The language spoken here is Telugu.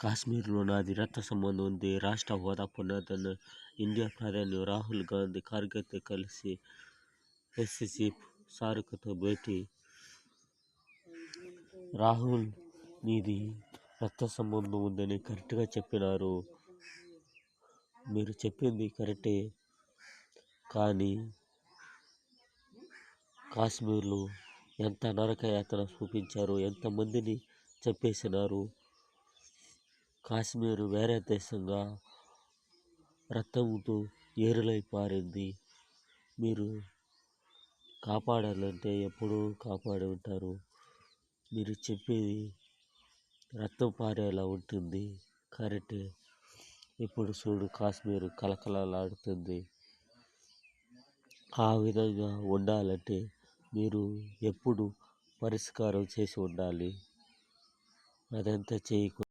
కాశ్మీర్లో నాది రక్త సంబంధం ఉంది. రాష్ట్ర హోదా పొందొద్దని ఇండియా ప్రధాని రాహుల్ గాంధీ ఖర్గేతో కలిసి ఎస్సీ చీఫ్ షారూఖ్తో భేటీ. రాహుల్ మీది రక్త సంబంధం ఉందని కరెక్ట్గా చెప్పినారు. మీరు చెప్పింది కరెక్టే, కానీ కాశ్మీర్లో ఎంత నరకయాతన చూపించారు, ఎంతమందిని చంపేసినారు. కాశ్మీర్ వేరే దేశంగా రక్తంతో ఏరులై పారింది. మీరు కాపాడాలంటే ఎప్పుడూ కాపాడి ఉంటారు. మీరు చెప్పేది రక్తం పారేలా ఉంటుంది, కరెక్టే. ఇప్పుడు చూడు, కాశ్మీర్ కలకలలాడుతుంది. ఆ విధంగా ఉండాలంటే మీరు ఎప్పుడు పరిష్కారం చేసి ఉండాలి. అదంతా చేయకుండా